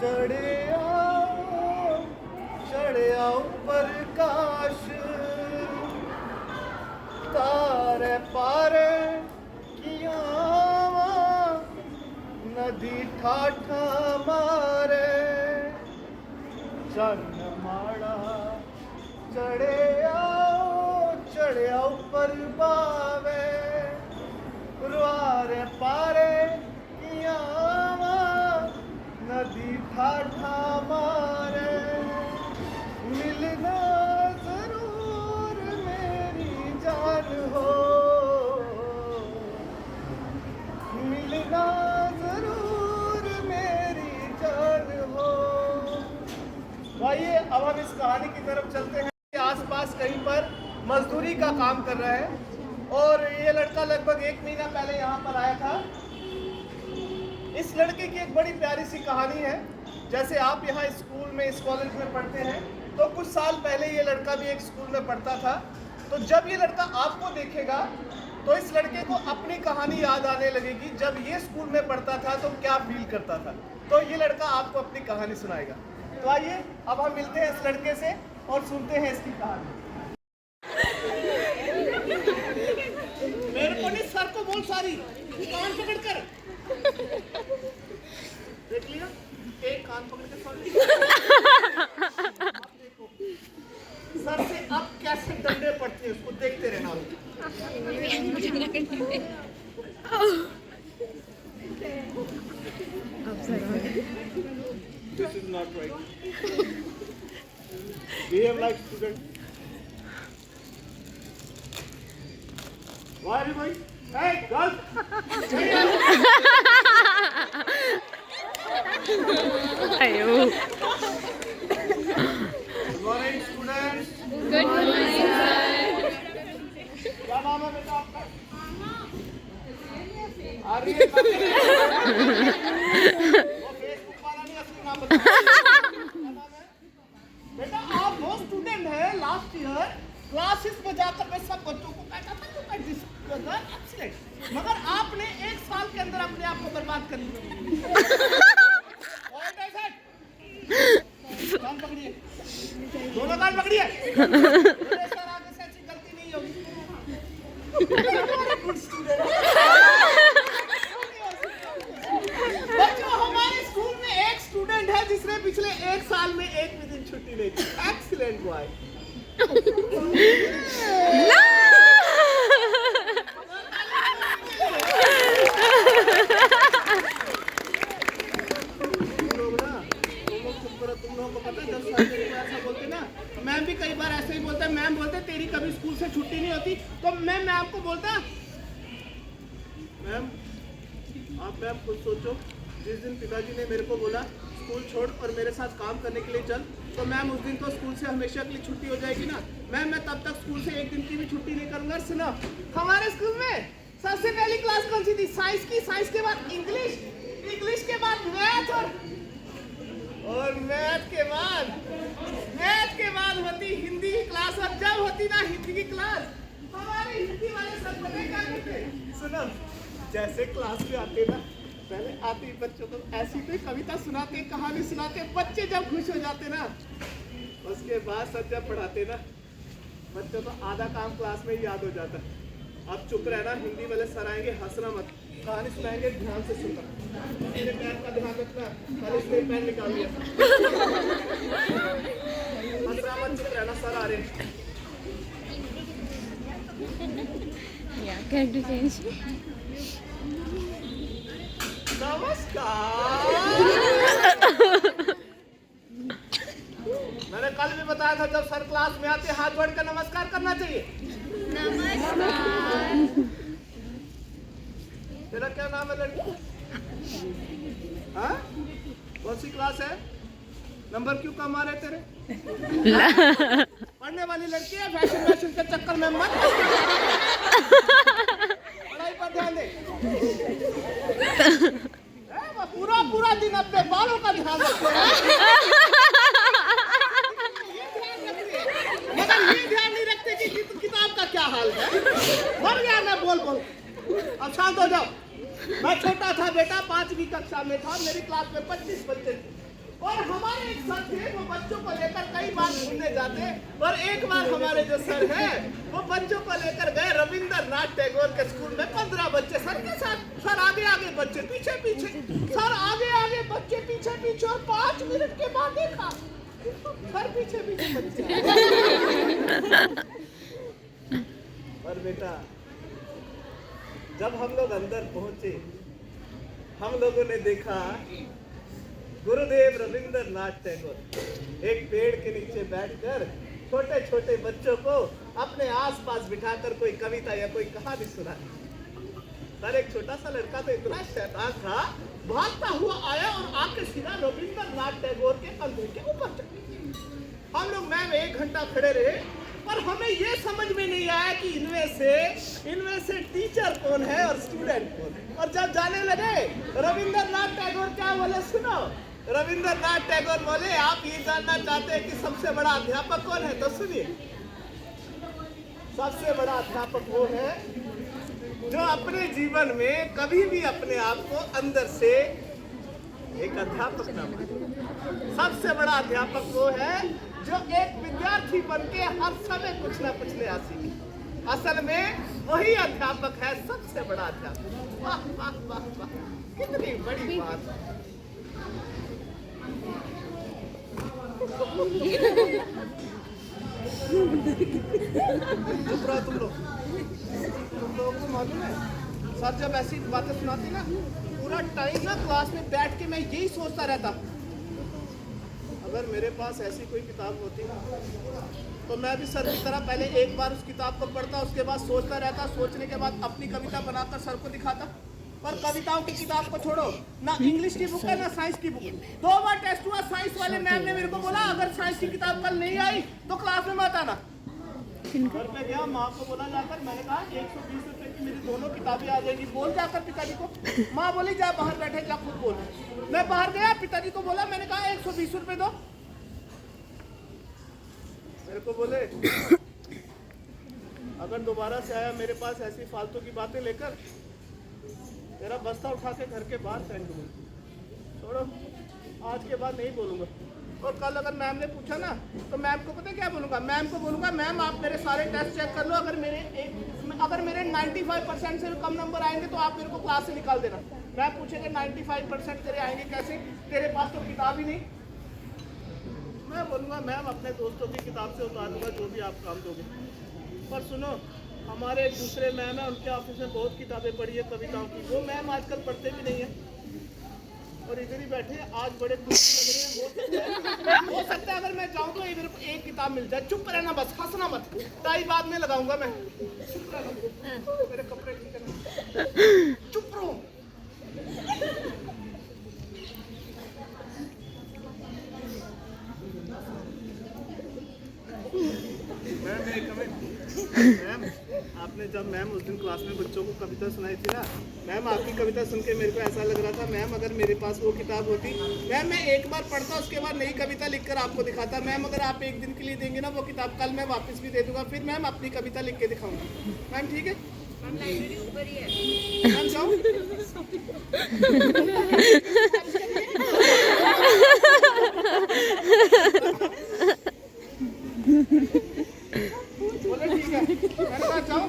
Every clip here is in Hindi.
चढ़े आओ प्रकाश तारे पारे किया नदी ठाठा मारे चन्न माड़ा चढ़े आओ पर बावे रुआरे पारे किया नदी ठाठा मारे मिलना जरूर मेरी जान हो मिलना जरूर मेरी जान हो। तो आइए अब हम इस कहानी की तरफ चलते हैं। आसपास कहीं पर मजदूरी का काम कर रहा है और ये लड़का लगभग 1 महीना पहले यहाँ पर आया था। इस लड़के की एक बड़ी प्यारी सी कहानी है। जैसे आप यहाँ स्कूल में इस कॉलेज में पढ़ते हैं तो कुछ साल पहले ये लड़का भी एक स्कूल में पढ़ता था। तो जब ये लड़का आपको देखेगा तो इस लड़के को अपनी कहानी याद आने लगेगी जब ये स्कूल में पढ़ता था तो क्या फील करता था। तो ये लड़का आपको अपनी कहानी सुनाएगा। तो आइए अब हम मिलते हैं इस लड़के से और सुनते हैं इसकी कहानी। मेरे को नहीं सर को बोल सारी कान पकड़ कर देख लिया एक कान पकड़ के सर देखो सर से अब कैसे डंडे पड़ते हैं उसको देखते रहना। This is not right. Behave like student. Why are you going? Hey, girls! Ayo. Good morning, students. Good morning, sir. क्या नाम है बेटा आपका? आर्यन। वो फेसबुक वाला नहीं असली नाम बता। क्या नाम है? बेटा आप वो स्टूडेंट हैं लास्ट ईयर क्लासेस में जाकर मैं सब बच्चों को कहता था एक्सीलेंट, मगर आपने 1 साल के अंदर अपने आप को बर्बाद कर लिया। कान पकड़िए, दोनों कान पकड़िए। सर आगे से ऐसी गलती नहीं होगी। बच्चों हमारे स्कूल में एक स्टूडेंट है जिसने पिछले 1 साल में एक भी दिन छुट्टी नहीं की। Excellent boy. मैम भी कई बार ऐसे ही बोलते हैं। मैम बोलते तेरी कभी स्कूल से छुट्टी नहीं होती तो मैम आपको बोलता मैम आप मैम खुद सोचो जिस दिन पिताजी ने मेरे को बोला स्कूल छोड़ और मेरे साथ काम करने के लिए चल तो मैम उस दिन तो स्कूल से हमेशा के लिए छुट्टी हो जाएगी ना। मैम मैं तब तक स्कूल से 1 दिन की भी छुट्टी नहीं करूंगा। सुनो हमारे स्कूल में सबसे पहली क्लास कौन सी थी? साइंस की। साइंस के बाद इंग्लिश, इंग्लिश के बाद मैथ और मैथ के बाद होती हिंदी की क्लास। और जब होती ना हिंदी की क्लास हमारे हिंदी वाले सब पता क्या करते? सुनो जैसे क्लास में आते ना पहले आते ही बच्चों को ऐसी कोई कविता सुनाते, कहानी सुनाते। बच्चे जब खुश हो जाते ना उसके बाद सर जब पढ़ाते ना बच्चों को आधा काम क्लास में ही याद हो जाता। अब चुप रहना, हिंदी वाले सर आएंगे हंसना मत, कहानी सुनाएंगे ध्यान से सुनना। मेरे पैर का ध्यान रखना, कल इसने पैन निकाल लिया। हंसना मत, चुप रहना, सर आ रहे हैं। Character change. नमस्कार। मैंने कल भी बताया था जब सर क्लास में आते हाथ जोड़कर नमस्कार करना चाहिए। नमस्कार। तेरा क्या नाम है लड़की? हाँ कौन सी क्लास है? नंबर क्यों कम आ रहे तेरे? पढ़ने वाली लड़की है, फैशन के चक्कर में मत पढ़ाई पर ध्यान दे। पूरा दिन अपने बालों का ध्यान रखते हैं। मगर ये ध्यान नहीं रखते कि किताब का क्या हाल है। मर गया मैं बोल अब शांत हो जाओ। मैं छोटा था बेटा, 5वीं कक्षा में था। मेरी क्लास में 25 बच्चे थे और हमारे एक सर थे, वो बच्चों को लेकर कई बार घूमने जाते। और एक बार हमारे जो सर हैं वो बच्चों को लेकर गए रविंद्रनाथ टैगोर के स्कूल में। 15 बच्चे सर के साथ, सर आगे आगे बच्चे पीछे पीछे, सर आगे आगे बच्चे पीछे पीछे। और 5 मिनट के बाद देखा सर पीछे पीछे बच्चे। और बेटा जब हम लोग अंदर पहुंचे, हम लोगों ने देखा गुरुदेव रविंद्रनाथ टैगोर एक पेड़ के नीचे बैठकर छोटे छोटे बच्चों को अपने आसपास बिठाकर कोई कविता या कोई कहानी सुना। सर एक छोटा सा लड़का तो इतना शैतान था, भागता हुआ आया और आके सीधा रविंद्रनाथ टैगोर के कंधे के ऊपर चढ़ गया। हम लोग मैम 1 घंटा खड़े रहे, पर हमें ये समझ में नहीं आया कि इनमें से टीचर कौन है और स्टूडेंट कौन है। और जब जाने लगे रविंद्रनाथ टैगोर क्या बोले सुनो। रविंद्रनाथ टैगोर बोले आप ये जानना चाहते हैं कि सबसे बड़ा अध्यापक कौन है, तो सुनिए। सबसे बड़ा अध्यापक वो है जो अपने जीवन में कभी भी अपने आप को अंदर से एक अध्यापक ना बने। सबसे बड़ा अध्यापक वो है जो एक विद्यार्थी बनके हर समय कुछ ना कुछ नया सीखे। असल में वही अध्यापक है सबसे बड़ा अध्यापक। वाह वाह वाह वाह, कितनी बड़ी बात। चुप रहो तुम लोगों को मालूम है सर जब ऐसी बातें सुनाती ना, पूरा टाइम ना क्लास में बैठ के मैं यही सोचता रहता, अगर मेरे पास ऐसी कोई किताब होती ना तो मैं भी सर की तरह पहले एक बार उस किताब को पढ़ता, उसके बाद सोचता रहता, सोचने के बाद अपनी कविता बनाकर सर को दिखाता। पर कविताओं की किताब को छोड़ो ना, इंग्लिश की बुक है ना साइंस की बुक। 2 बार टेस्ट हुआ, साइंस वाले मैम ने मेरे को बोला अगर साइंस की किताब कल नहीं आई तो क्लास में मत आना। घर पे गया, माँ को बोला जाकर, मैंने कहा 120 रुपए की मेरी दोनों किताबें आ जाएगी, बोल जाकर पिताजी को। माँ बोली जा बाहर बैठे, जा खुद बोल। मैं बाहर गया, पिताजी को बोला, मैंने कहा 120 रुपए दो। मेरे को बोले अगर दोबारा से आया मेरे पास ऐसी फालतू की बातें लेकर, तेरा बस्ता उठा के घर के बाहर फेंक दूंगा। छोड़ो, आज के बाद नहीं बोलूंगा। और कल अगर मैम ने पूछा ना तो मैम को पता क्या बोलूंगा, मैम को बोलूंगा मैम आप मेरे सारे टेस्ट चेक कर लो, अगर मेरे 95% से कम नंबर आएंगे तो आप मेरे को क्लास से निकाल देना। मैम पूछेंगे 95% तेरे आएंगे कैसे, तेरे पास तो किताब ही नहीं। मैं बोलूँगा मैम अपने दोस्तों की किताब से उतार दूंगा जो भी आप काम दोगे। पर सुनो, हमारे एक दूसरे मैम है, उनके ऑफिस में बहुत किताबें पढ़ी है कविताओं की, वो मैम आजकल पढ़ते भी नहीं है और इधर ही बैठे आज बड़े खुश लग रहे हैं। हो सकता है अगर मैं जाऊँ तो इधर एक किताब मिल जाए। चुप रहना बस, हंसना मत, टाई बाद में लगाऊंगा मैं। चुप रहना, मेरे कपड़े ठीक है, चुप रहो। मैम आपने जब मैम उस दिन क्लास में बच्चों को कविता सुनाई थी ना, मैम आपकी कविता सुन के मेरे को ऐसा लग रहा था मैम अगर मेरे पास वो किताब होती, मैम मैं एक बार पढ़ता उसके बाद नई कविता लिखकर आपको दिखाता। मैम अगर आप एक दिन के लिए देंगे ना वो किताब, कल मैं वापस भी दे दूंगा, फिर मैम अपनी कविता लिख के दिखाऊंगा। मैम ठीक है, ऊपर ही है मैम, जाऊँ? बोले ठीक है, मैंने कहा जाओ,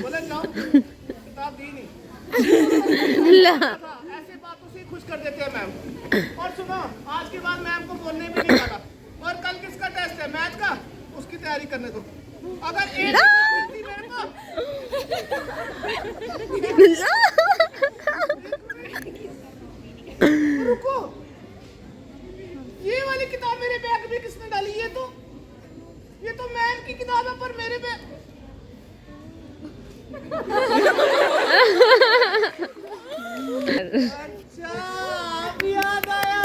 बोले जाओ, किताब दी नहीं। ऐसे बातों से खुश कर देते हैं मैम। और सुनो, आज के बाद मैम को बोलने भी नहीं लगा। और कल किसका टेस्ट है, मैथ का, उसकी तैयारी करने दो। अगर एक मेरे को रुको, ये वाली किताब मेरे बैग में किसने डाली? ये तो मैम की किताब है पर मेरे बैग। अच्छा अब याद आया,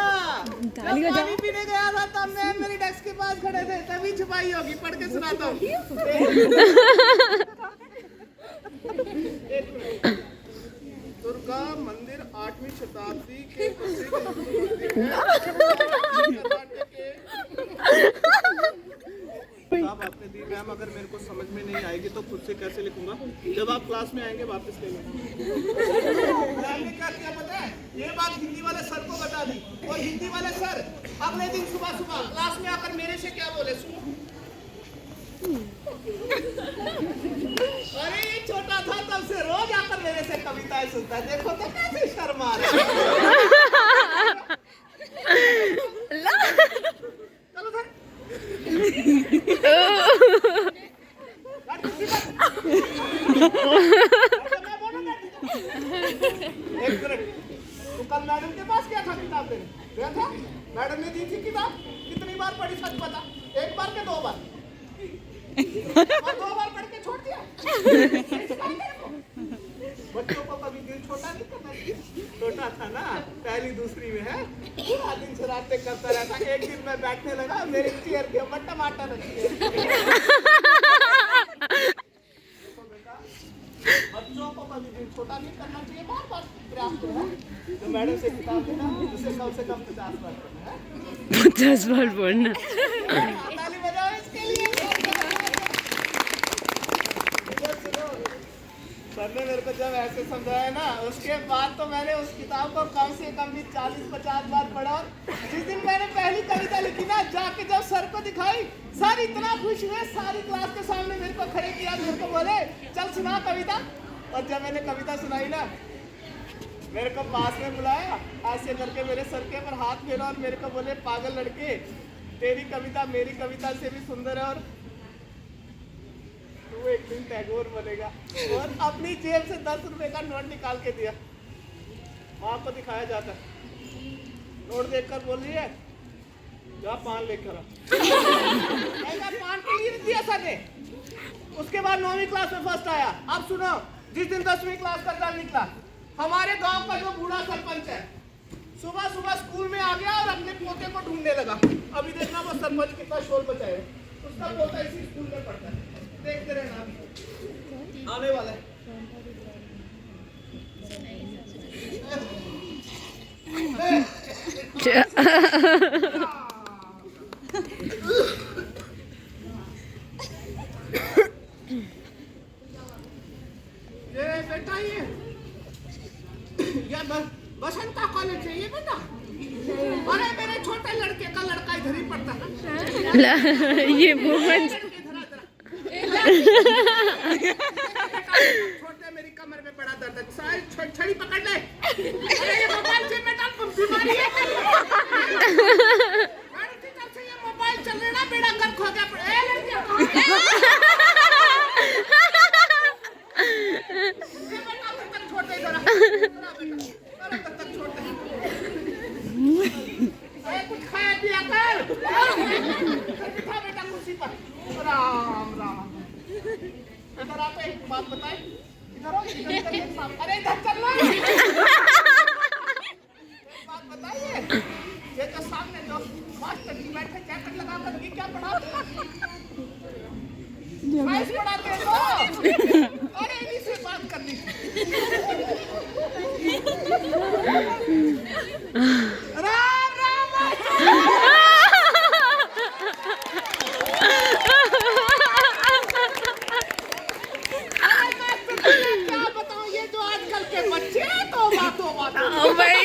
जब पानी पीने गया था तब मैम मेरे डेस्क के पास खड़े थे, तभी छुपाई होगी। पढ़ के सुनाता हूँ। दुर्गा मंदिर 8वीं शताब्दी के किताब आपने दी मैम, अगर मेरे को समझ में नहीं आएगी तो खुद से कैसे लिखूंगा? जब आप क्लास में आएंगे वापस ले लेंगे। मैम ने क्या किया पता है? ये बात हिंदी वाले सर को बता दी और हिंदी वाले सर अगले दिन सुबह सुबह क्लास में आकर मेरे से क्या बोले, सुनो। अरे ये छोटा था तब से रोज आकर मेरे से कविताएं सुनता है, देखो तो कैसे शर्मा रहा है। चलो सर। एक मिनट, तू कल मैडम के पास क्या था किताब देने? गया था? मैडम ने दी थी किताब, कितनी बार पढ़ी सच बता? एक बार के 2 बार? और 2 बार पढ़ के छोड़ दिया? बच्चों को कभी दिल छोटा नहीं करना चाहिए। छोटा था ना, पहली दूसरी में है, पूरा दिन शरारतें करता रहता। एक दिन मैं बैठने लगा, मेरी चेयर के ऊपर टमाटर रखी है। बच्चों को कभी दिल छोटा नहीं करना चाहिए, बार बार प्रयास करना। तो मैडम से किताब देना, उसे कम से कम 50 बार पढ़ना है। 50 बार पढ़ना। ताली बजाओ इसके लिए। सर ने मेरे को जब ऐसे समझाया ना, उसके बाद तो मैंने उस किताब को कम से कम भी 40-50 बार पढ़ा। और जिस दिन मैंने पहली कविता लिखी ना, जाके जब सर को दिखाई, सर इतना खुश हुए, सारी क्लास के सामने मेरे को खड़े किया, मेरे को बोले चल सुना कविता। और जब मैंने कविता सुनाई ना, मेरे को पास में बुलाया, ऐसे करके मेरे सर के ऊपर हाथ फेरा और मेरे को बोले, पागल लड़के, तेरी कविता मेरी कविता से भी सुंदर है और तू एक दिन टैगोर बनेगा। और अपनी जेब से 10 रुपए का नोट निकाल के दिया। माँ को दिखाया जाता, नोट देखकर बोल रही है, जा पान लेकर आ। पान के लिए दिया सर ने। उसके बाद 9वीं क्लास में फर्स्ट आया। अब सुनो, जिस दिन 10वीं क्लास का रिजल्ट निकला, हमारे गांव का जो बूढ़ा सरपंच है, सुबह सुबह स्कूल में आ गया और अपने पोते को ढूंढने लगा। अभी देखना वो सरपंच कितना शोर बचाएगा। उसका पोता इसी स्कूल में पढ़ता है, देखते रहना, आने वाला है। ये बेटा, ये बसंता कॉलेज है ये बेटा। अरे मेरे छोटे लड़के का लड़का इधर ही पढ़ता है। ये वुमन छोटे, मेरी कमर में बड़ा दर्द है, सारी छड़ी पकड़ ले। अरे ये मोबाइल से बेटा बीमारी है। ये मोबाइल चल रहा ना, बेड़ा गर्क हो गया। छोटे कुछ खाया पिया कर। बेटा कुर्सी पर। राम राम। इधर आप एक बात बताए, इधर आओ, अरे इधर चलना। एक बात बताइए, ये जो सामने जो मास्टर जी बैठे जैकेट लगा कर, ये क्या पढ़ाते हैं? साइंस पढ़ाते हैं तो। अरे इन्हीं से बात करनी। राम राम। क्या बताऊं, ये जो आजकल के बच्चे तो बातों भाई।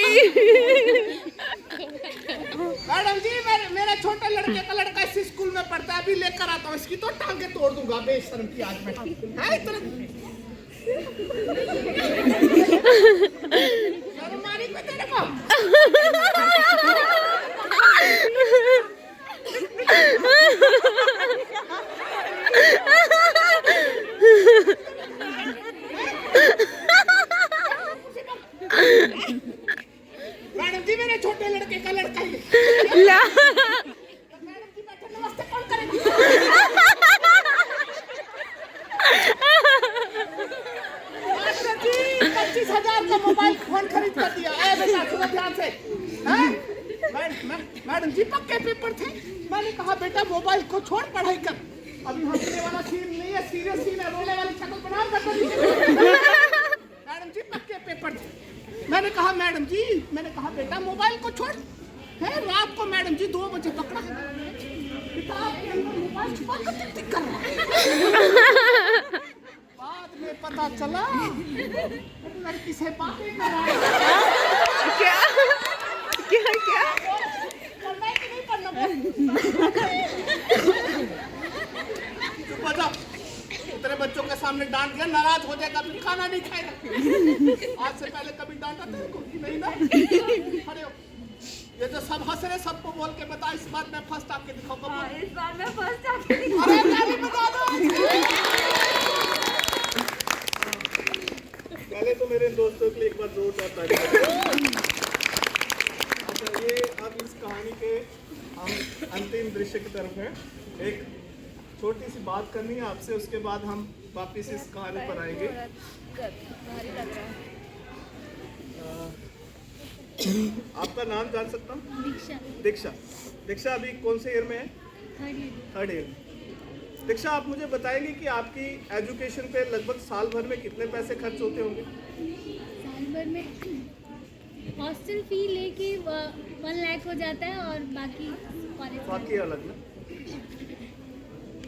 मैडम जी, मेरे छोटे लड़के का लड़का इस स्कूल में पढ़ता है, अभी लेकर आता हूँ, इसकी तो टांगे तोड़ दूंगा बेशर्म की आज मैं। शर्म आनी को तेरे को? मैडम जी, मेरे छोटे लड़के का लड़का ही। मैडम जी बैठे, नमस्ते कौन करेगी? 25,000 का मोबाइल फोन खरीद कर दिया। बेटा सुनो ध्यान से। मैडम जी पक्के पेपर थे। मैंने कहा बेटा मोबाइल को छोड़, पढ़ाई कर। अभी हंसने वाला सीन नहीं है, सीरियस सीन है, रोने वाली शक्ल बना कर। मैडम जी पक्के पेपर थे। मैंने कहा मैडम जी, मैंने कहा बेटा मोबाइल को छोड़। है रात को मैडम जी 2 बजे पकड़ा, किताब के अंदर मोबाइल छुपा कर टिक कर रहा है। बाद में पता चला लड़की से बातें कर रहा है। क्या क्या क्या? सामने डांट दिया, नाराज हो जाएगा, फिर खाना नहीं खाएगा। आज से पहले कभी डांटा तेरे को कि नहीं ना? खड़े हो। ये जो सब हंस रहे, सबको बोल के बता, इस बार मैं फर्स्ट आके दिखाऊंगा। हाँ, इस बार मैं फर्स्ट आके अरे ताली बजा दो। पहले तो मेरे दोस्तों के लिए एक बार जोरदार ताली। अच्छा, ये अब इस कहानी के हम अंतिम दृश्य की तरफ हैं। एक छोटी सी बात करनी है आपसे, उसके बाद हम वापिस इस कहानी पर आएंगे। आपका नाम जान सकता हूँ? दीक्षा। दीक्षा अभी कौन से ईयर में है? Third year. दीक्षा, आप मुझे बताएंगे कि आपकी एजुकेशन पे लगभग साल भर में कितने पैसे खर्च होते होंगे? साल भर में हॉस्टल फी लेके 1 लाख हो जाता है और बाकी अलग ना।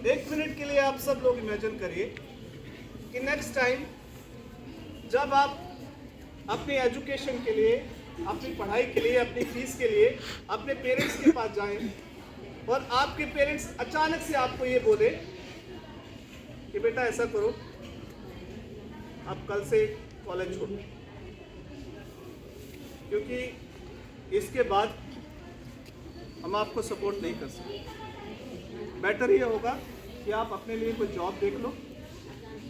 1 मिनट के लिए आप सब लोग इमेजिन करिए कि नेक्स्ट टाइम जब आप अपनी एजुकेशन के लिए, अपनी पढ़ाई के लिए, अपनी फीस के लिए अपने पेरेंट्स के पास जाएं और आपके पेरेंट्स अचानक से आपको ये बोले कि बेटा ऐसा करो, आप कल से कॉलेज छोड़ो, क्योंकि इसके बाद हम आपको सपोर्ट नहीं कर सकते। बेटर ये होगा कि आप अपने लिए कोई जॉब देख लो,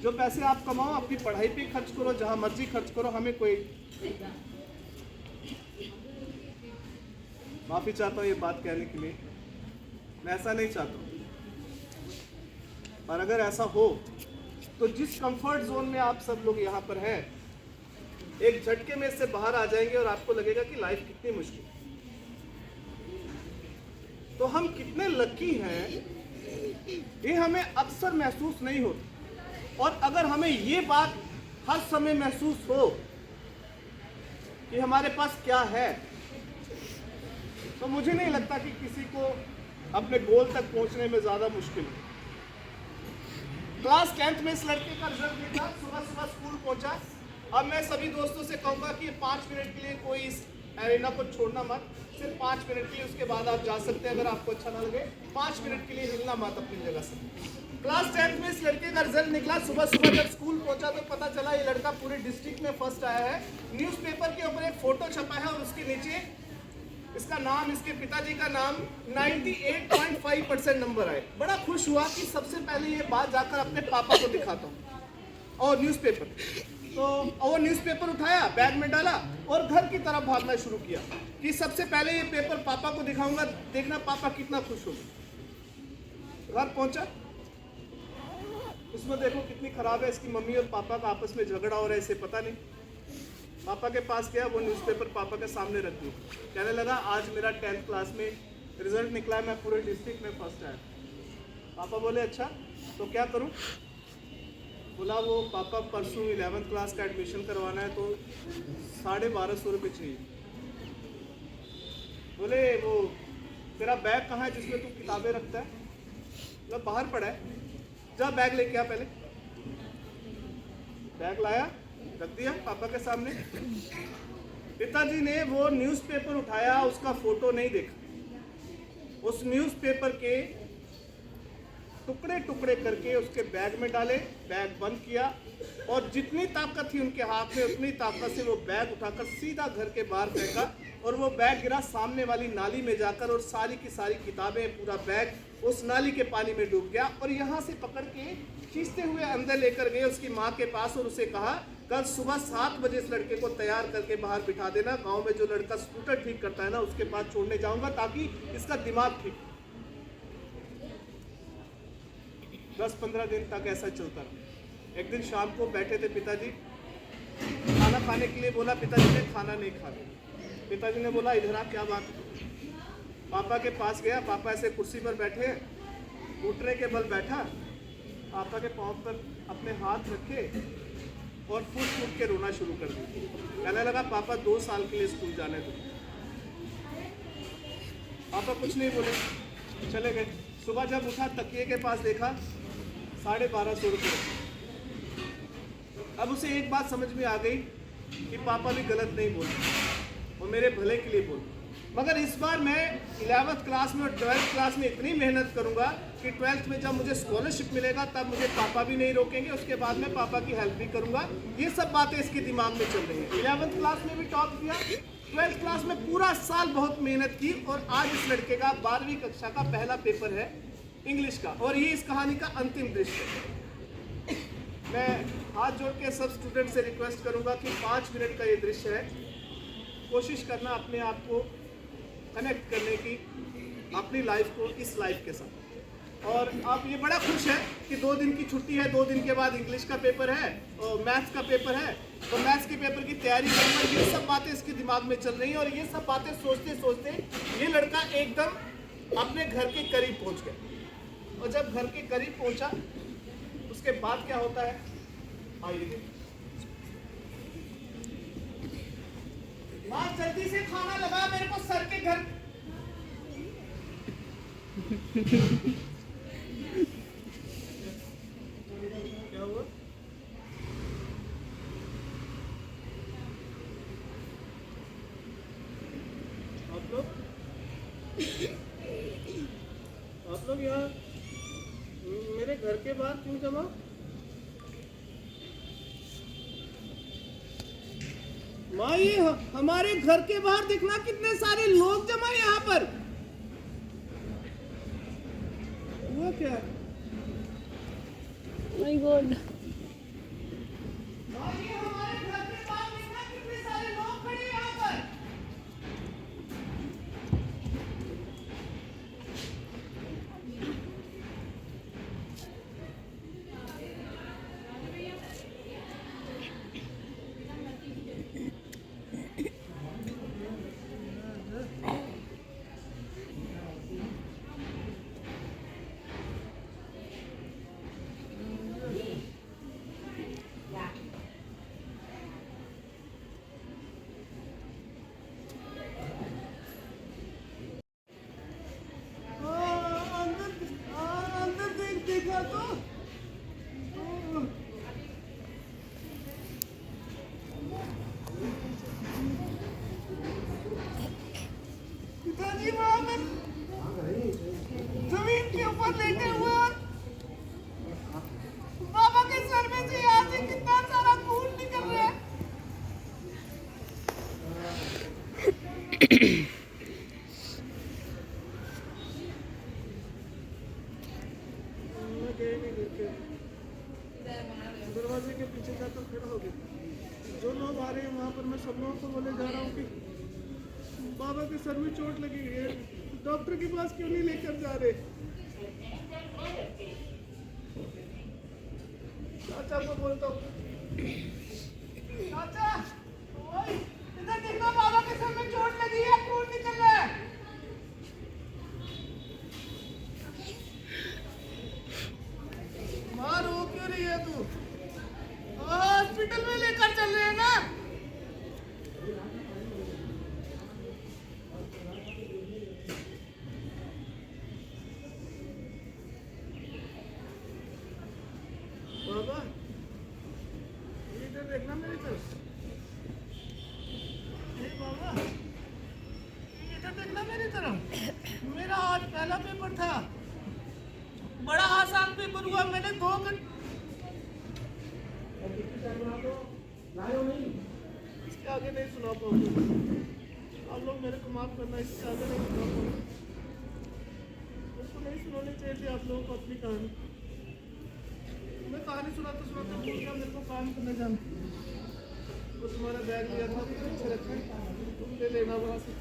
जो पैसे आप कमाओ अपनी पढ़ाई पे खर्च करो, जहाँ मर्जी खर्च करो, हमें कोई। माफ़ी चाहता हूँ ये बात कहने के लिए, मैं ऐसा नहीं चाहता हूँ, पर अगर ऐसा हो तो जिस कंफर्ट जोन में आप सब लोग यहाँ पर हैं, एक झटके में इससे बाहर आ जाएंगे और आपको लगेगा कि लाइफ कितनी मुश्किल। तो हम कितने लकी हैं, ये हमें अक्सर महसूस नहीं होता। और अगर हमें ये बात हर समय महसूस हो कि हमारे पास क्या है, तो मुझे नहीं लगता कि किसी को अपने गोल तक पहुंचने में ज़्यादा मुश्किल है। क्लास 10th में इस लड़के का रिजल्ट निकला, सुबह सुबह स्कूल पहुंचा। अब मैं सभी दोस्तों से कहूँगा कि 5 मिनट के लिए कोई इस एरिना को छोड़ना मत, सिर्फ 5 मिनट के लिए, उसके बाद आप जा सकते हैं अगर आपको अच्छा ना लगे। 5 मिनट के लिए हिलना मत अपनी जगह से। क्लास 10th में इस लड़के का रिजल्ट निकला, सुबह सुबह जब स्कूल पहुंचा तो पता चला ये लड़का पूरे डिस्ट्रिक्ट में फर्स्ट आया है। न्यूज़पेपर के ऊपर एक फोटो छपा है और उसके नीचे इसका नाम, इसके पिताजी का नाम, 98.5% नंबर आए। बड़ा खुश हुआ कि सबसे पहले ये बात जाकर अपने पापा को दिखाता हूँ। और न्यूज़पेपर, तो वो न्यूज़पेपर उठाया, बैग में डाला और घर की तरफ भागना शुरू किया कि सबसे पहले ये पेपर पापा को दिखाऊंगा, देखना पापा कितना खुश होंगे। घर पहुंचा, इसमें देखो कितनी खराब है, इसकी मम्मी और पापा का आपस में झगड़ा हो रहा है, इसे पता नहीं। पापा के पास गया, वो न्यूज़पेपर पापा के सामने रख दी, कहने लगा आज मेरा 10th क्लास में रिजल्ट निकला है, मैं पूरे डिस्ट्रिक्ट में फर्स्ट आया। पापा बोले अच्छा तो क्या करूं? बोला वो पापा परसों 11th क्लास का एडमिशन करवाना है तो 1250 रुपये चाहिए। बोले वो तेरा बैग कहाँ है जिसमें तू किताबें रखता है? मतलब बाहर पड़ा है, जा बैग लेके आ। पहले बैग लाया, रख दिया पापा के सामने। पिताजी ने वो न्यूज़पेपर उठाया, उसका फोटो नहीं देखा, उस न्यूज़पेपर के टुकड़े टुकड़े करके उसके बैग में डाले, बैग बंद किया और जितनी ताकत थी उनके हाथ में उतनी ताकत से वो बैग उठाकर सीधा घर के बाहर फेंका और वो बैग गिरा सामने वाली नाली में जाकर और सारी की सारी किताबें, पूरा बैग उस नाली के पानी में डूब गया। और यहाँ से पकड़ के खींचते हुए अंदर लेकर गए उसकी माँ के पास और उसे कहा कल सुबह 7 बजे इस लड़के को तैयार करके बाहर बिठा देना, गांव में जो लड़का स्कूटर ठीक करता है ना उसके पास छोड़ने जाऊंगा ताकि इसका दिमाग ठीक। 10-15 दिन तक ऐसा चलता रहा। एक दिन शाम को बैठे थे पिताजी, खाना खाने के लिए बोला, पिताजी ने खाना नहीं खा लिया। पिताजी ने बोला इधर आ, क्या बात है? पापा के पास गया, पापा ऐसे कुर्सी पर बैठे हैं, घुटने के बल बैठा, पापा के पाँव पर अपने हाथ रखे और फूट फूट के रोना शुरू कर दिया। कहने लगा पापा 2 साल के लिए स्कूल जाने दो। पापा कुछ नहीं बोले, चले गए। सुबह जब उठा तकिए के पास देखा 1250 रुपये। अब उसे एक बात समझ में आ गई कि पापा भी गलत नहीं बोल, वो मेरे भले के लिए बोल। मगर इस बार मैं 11th क्लास में और 12th क्लास में इतनी मेहनत करूंगा कि 12th में जब मुझे स्कॉलरशिप मिलेगा तब मुझे पापा भी नहीं रोकेंगे, उसके बाद मैं पापा की हेल्प भी करूंगा। ये सब बातें इसके दिमाग में चल रही हैं। 11th क्लास में भी टॉप किया, 12th क्लास में पूरा साल बहुत मेहनत की और आज इस लड़के का 12वीं कक्षा का पहला पेपर है इंग्लिश का, और ये इस कहानी का अंतिम दृश्य है। मैं हाथ जोड़ के सब स्टूडेंट से रिक्वेस्ट करूंगा कि 5 मिनट का ये दृश्य है, कोशिश करना अपने आप को कनेक्ट करने की अपनी लाइफ को इस लाइफ के साथ। और आप ये बड़ा खुश है कि 2 दिन की छुट्टी है, 2 दिन के बाद इंग्लिश का पेपर है और मैथ्स का पेपर है, तो मैथ्स के पेपर की तैयारी करूँगा। ये सब बातें इसके दिमाग में चल रही हैं और ये सब बातें सोचते सोचते ये लड़का एकदम अपने घर के करीब पहुँच गया। और जब घर के करीब पहुँचा उसके बाद क्या होता है आइए देखिए। माँ जल्दी से खाना लगा, मेरे को सर के घर। क्या हुआ? आप लोग यहाँ मेरे घर के बाहर क्यों जमा? माँ ये हमारे घर के बाहर देखना कितने सारे लोग जमा यहाँ पर। हुआ क्या? My God. माँ ये हमारे घर के बाहर देखना कितने सारे लोग खड़े यहाँ पर। देखा तो पिताजी वहां पर जमीन के ऊपर लेटे हुए और बाबा के सर में से यहाँ से कितना सारा खून निकल रहा है। दरवाजे के पीछे जाकर खड़ा हो गया। जो लोग आ रहे हैं वहाँ पर मैं सब लोगों को बोले जा रहा हूँ कि बाबा के सर में चोट लगी है, डॉक्टर के पास क्यों नहीं लेकर जा रहे। चाचा को बोलता हूँ, चाचा ओए इधर देखना, बाबा के सर में चोट लगी है, खून निकल रहा है। माँ रो क्यों रही है तू? हॉस्पिटल में लेकर चल रहे हैं ना। बाबा इधर देखना मेरी तरफ। बाबा इधर देखना मेरी तरफ। मेरा आज पहला पेपर था, बड़ा आसान पेपर हुआ। मैंने 2 घंटे इसके आगे नहीं सुना पाऊंगा। आप लोग मेरे को माफ करना, इसके आगे नहीं सुना पाऊंगा। उसको नहीं सुनानी चाहिए थी आप लोगों को अपनी कहानी। मैं कहानी सुनाते सुनाते भूल गया मेरे को काम करने जाना। वो तुम्हारा बैग लिया था पीछे रखा, तुम ले लेना वहाँ से।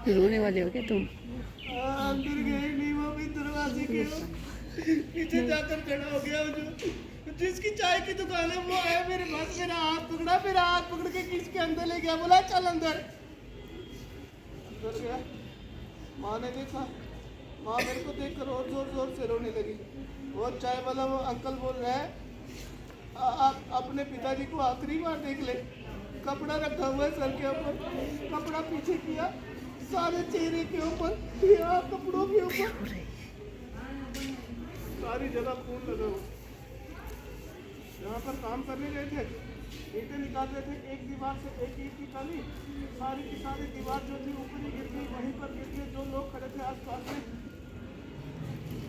रोने वाले हो क्या तुम? अंदर गए नहीं, वो भी दरवाजे के पीछे जाकर खड़ा हो गया। जो जिसकी चाय की दुकान है वो आया मेरे पास, मेरा हाथ पकड़ के किसके अंदर ले गया, बोला चल अंदर। अंदर गया, माँ ने देखा, माँ मेरे को देखकर और जोर जोर से रोने लगी। वो चाय वाला वो अंकल बोल रहा है आप अपने पिताजी को आखिरी बार देख ले। कपड़ा रखा हुआ है सर के ऊपर, कपड़ा पीछे किया, सारे चेहरे के ऊपर, यहाँ कपड़ों के ऊपर, सारी जगह खून लगा हुआ। यहाँ पर काम करने गए थे, ईंटें निकाल रहे थे, एक दीवार से एक ईंट निकाली, सारी की सारी दीवार जो थी ऊपर ही गिर गई, वहीं पर गिर गई। जो लोग खड़े थे आसपास में,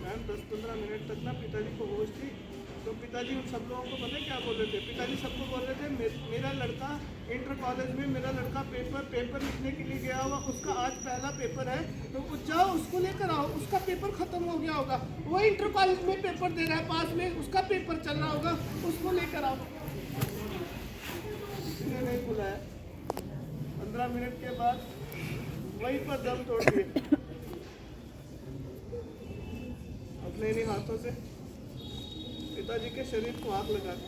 मैम 10-15 मिनट तक ना पिताजी को होश थी। तो पिताजी उन सब लोगों को पता है क्या बोल रहे थे? पिताजी सबको बोल रहे थे मेरा लड़का इंटर कॉलेज में, मेरा लड़का पेपर लिखने के लिए गया हुआ, उसका आज पहला पेपर है, तो जाओ उसको लेकर आओ, उसका पेपर खत्म हो गया होगा, वो इंटर कॉलेज में पेपर दे रहा है, पास में उसका पेपर चल रहा होगा, उसको लेकर आओ। किसी ने नहीं बुलाया। 15 मिनट के बाद वहीं पर दम तोड़ दिए अपने इन्हीं हाथों से पिताजी के शरीर को आग लगा दी।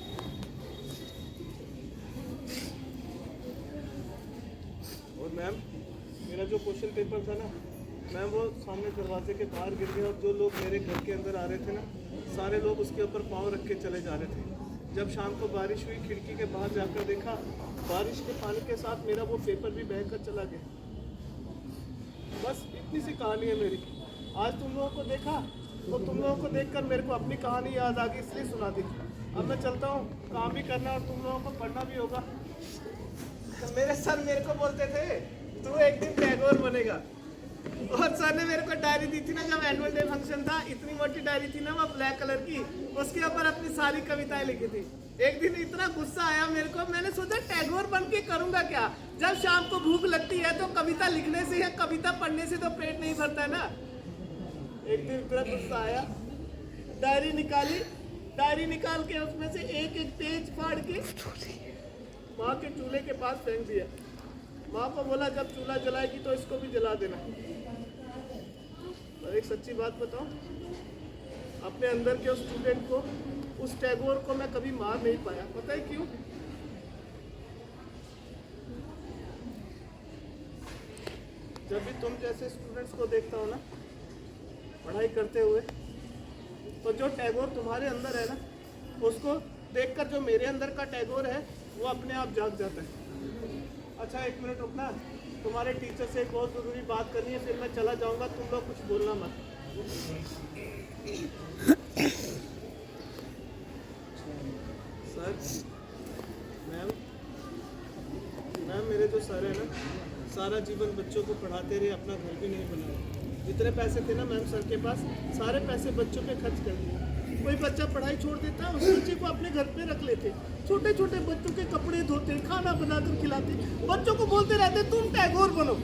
और मैम मेरा जो क्वेश्चन पेपर था ना मैम, वो सामने दरवाजे के बाहर गिर गया, और जो लोग मेरे घर के अंदर आ रहे थे ना, सारे लोग उसके ऊपर पाँव रख के चले जा रहे थे। जब शाम को बारिश हुई, खिड़की के बाहर जाकर देखा, बारिश के पानी के साथ मेरा वो पेपर भी बह कर चला गया। बस इतनी सी कहानी है मेरी। आज तुम लोगों को देखा तो तुम लोगों को देखकर मेरे को अपनी कहानी याद आ गई, इसलिए सुना दी। अब मैं चलता हूँ, काम भी करना और तुम लोगों को पढ़ना भी होगा। तो मेरे सर मेरे को बोलते थे तू एक दिन टैगोर बनेगा, और सर ने मेरे को डायरी दी थी ना, जब एनुअल डे फंक्शन था, इतनी मोटी डायरी थी ना वो ब्लैक कलर की, उसके ऊपर अपनी सारी कविताएं लिखी थी। एक दिन इतना गुस्सा आया मेरे को, मैंने सोचा टैगोर बन के करूंगा क्या? जब शाम को भूख लगती है तो कविता लिखने से या कविता पढ़ने से तो पेट नहीं भरता है ना। एक दिन इतना गुस्सा आया, डायरी निकाली, डायरी निकाल के उसमें से एक एक पेज फाड़ के माँ के चूल्हे के पास फेंक दिया। माँ को बोला जब चूल्हा जलाएगी तो इसको भी जला देना। और एक सच्ची बात बताऊं, अपने अंदर के उस स्टूडेंट को, उस टैगोर को मैं कभी मार नहीं पाया। पता है क्यों? जब भी तुम जैसे स्टूडेंट्स को देखता हो ना पढ़ाई करते हुए, तो जो टैगोर तुम्हारे अंदर है ना, उसको देखकर जो मेरे अंदर का टैगोर है वो अपने आप जाग जाता है। अच्छा 1 मिनट रुकना, तुम्हारे टीचर से एक बहुत ज़रूरी बात करनी है, फिर मैं चला जाऊंगा, तुम लोग कुछ बोलना मत। सर मैम मेरे जो सर है ना, सारा जीवन बच्चों को पढ़ाते रहे, अपना घर भी नहीं बनाया। जितने पैसे थे ना मैम सर के पास, सारे पैसे बच्चों पे खर्च कर दिए। कोई बच्चा पढ़ाई छोड़ देता है, उस बच्चे को अपने घर पे रख लेते, छोटे छोटे बच्चों के कपड़े धोते, खाना बनाकर खिलाते, बच्चों को बोलते रहते तुम टैगोर बनो।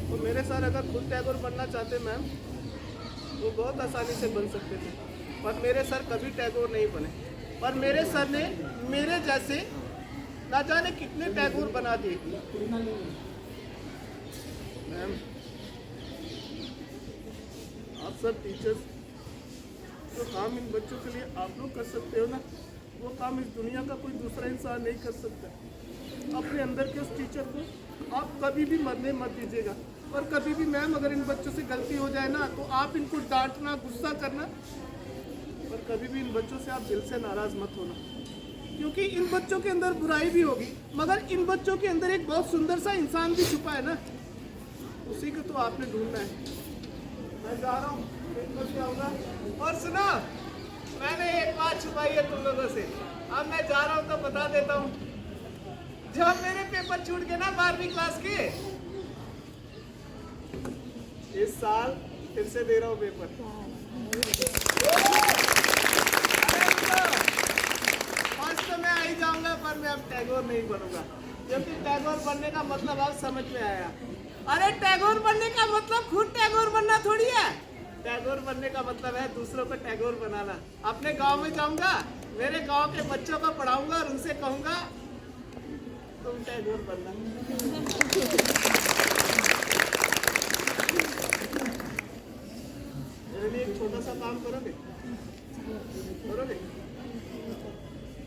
तो मेरे सर अगर खुद टैगोर बनना चाहते मैम, वो बहुत आसानी से बन सकते थे, पर मेरे सर कभी टैगोर नहीं बने। पर मेरे सर ने मेरे जैसे ना जाने कितने टैगोर बना दिए। मैम आप सब टीचर्स जो काम इन बच्चों के लिए आप लोग कर सकते हो ना, वो काम इस दुनिया का कोई दूसरा इंसान नहीं कर सकता। अपने अंदर के उस टीचर को आप कभी भी मरने मत दीजिएगा। और कभी भी मैम अगर इन बच्चों से गलती हो जाए ना, तो आप इनको डांटना, गुस्सा करना, पर कभी भी इन बच्चों से आप दिल से नाराज मत होना, क्योंकि इन बच्चों के अंदर बुराई भी होगी, मगर इन बच्चों के अंदर एक बहुत सुंदर सा इंसान भी छुपा है ना, उसी को तो आपने ढूंढना है। मैं जा रहा हूँ, और सुना, मैंने एक बात छुपाई है तुम लोगों से, अब मैं जा रहा हूँ तो बता देता हूँ। जब मेरे पेपर छूट गए ना 12वीं क्लास के, इस साल फिर से दे रहा हूँ पेपर। फर्स्ट तो मैं आ ही जाऊंगा, पर मैं अब टैगोर नहीं बनूंगा, क्योंकि टैगोर बनने का मतलब अब समझ में आया। अरे टैगोर बनने का मतलब खुद टैगोर बनना थोड़ी है। टैगोर बनने का मतलब है दूसरों को टैगोर बनाना। अपने गांव में जाऊंगा, मेरे गांव के बच्चों को पढ़ाऊंगा और उनसे कहूंगा तुम टैगोर बनना। मेरे लिए एक छोटा सा काम करोगे?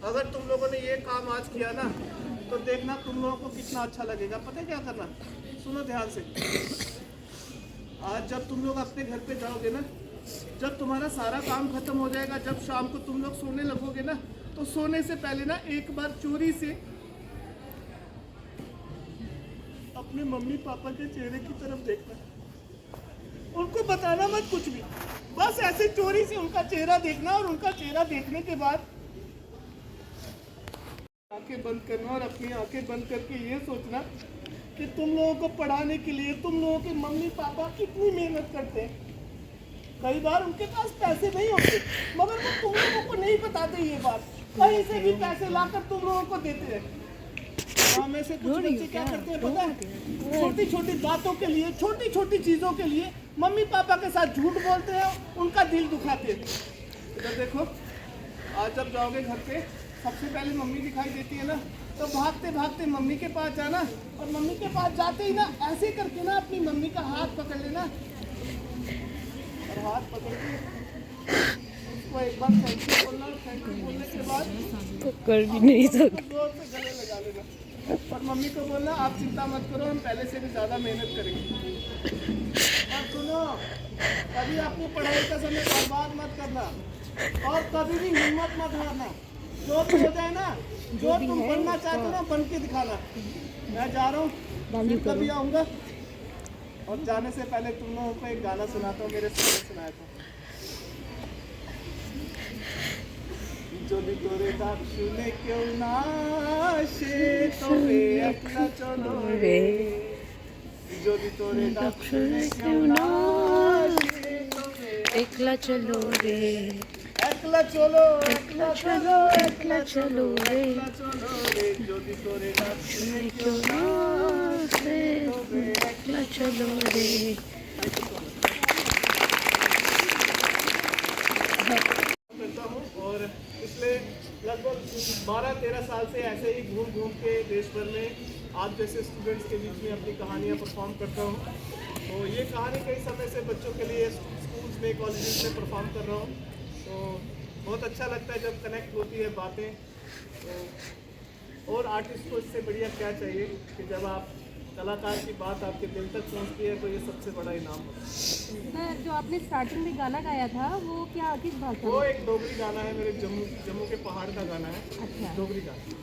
अगर तुम लोगों ने ये काम आज किया ना, तो देखना तुम लोगों को कितना अच्छा लगेगा। पता है क्या करना? सुनो ध्यान से। आज जब तुम लोग अपने घर पे जाओगे ना, जब तुम्हारा सारा काम खत्म हो जाएगा, जब शाम को तुम लोग सोने लगोगे ना, तो सोने से पहले ना एक बार चोरी से अपने मम्मी पापा के चेहरे की तरफ देखना, उनको बताना मत कुछ भी, बस ऐसे चोरी से उनका चेहरा देखना और उनका चेहरा देखने के बाद आंखें बंद करना और अपनी आंखें बंद करके ये सोचना कि तुम लोगों को पढ़ाने के लिए तुम लोगों के मम्मी पापा कितनी मेहनत करते हैं। कई बार उनके पास पैसे नहीं होते मगर वो तुम लोगों को नहीं बताते ये बात, कहीं से भी पैसे लाकर तुम लोगों को देते हैं। में से कुछ बच्चे क्या करते हैं पता है, छोटी छोटी बातों के लिए, छोटी छोटी चीज़ों के लिए मम्मी पापा के साथ झूठ बोलते हैं, उनका दिल दुखाते हैं। इधर देखो, आज जब जाओगे घर पे सबसे पहले मम्मी दिखाई देती है ना, तो भागते भागते मम्मी के पास जाना और मम्मी के पास जाते ही ना ऐसे करके ना अपनी मम्मी का हाथ पकड़ लेना और हाथ पकड़ के उसको एक बार थैंक यू बोलना और थैंक यू बोलने के बाद कर भी नहीं सकते, जोर से गले लगा लेना और मम्मी को बोलना आप चिंता मत करो, हम पहले से भी ज़्यादा मेहनत करेंगे। और सुनो, कभी अपनी पढ़ाई का समय बर्बाद मत करना और कभी भी हिम्मत मत हारना। जो भी हो जाए ना, जो तुम बनना चाहते हो ना बन के दिखाना। मैं जा रहा हूँ, फिर कभी आऊँगा और जाने से पहले तुम लोगों को एक गाना सुनाता हूँ, मेरे सामने सुनाया था। যদি তোরে ডাক শুনে কেউ না আসে তবে একলা চলো রে, যদি তোরে ডাক শুনে কেউ না আসে তবে একলা চলো রে, একলা চলো, একলা চলো, একলা চলো রে, একলা চলো রে, যদি তোরে ডাক শুনে কেউ না আসে তবে একলা চলো রে। करता हूँ और पिछले लगभग 12-13 साल से ऐसे ही घूम घूम के देश भर में आप जैसे स्टूडेंट्स के बीच में अपनी कहानियाँ परफॉर्म करता हूँ। तो ये कहानी कई समय से बच्चों के लिए स्कूल्स में, कॉलेजेस में परफॉर्म कर रहा हूँ। तो बहुत अच्छा लगता है जब कनेक्ट होती है बातें। तो और आर्टिस्ट को इससे बढ़िया क्या चाहिए कि जब आप कलाकार की बात आपके दिल तक पहुंचती है तो ये सबसे बड़ा इनाम होता है। जो आपने स्टार्टिंग में गाना गाया था वो क्या किस भाषा वो एक डोगरी गाना है, मेरे जम्मू के पहाड़ का गाना है, अच्छा। डोगरी गाना।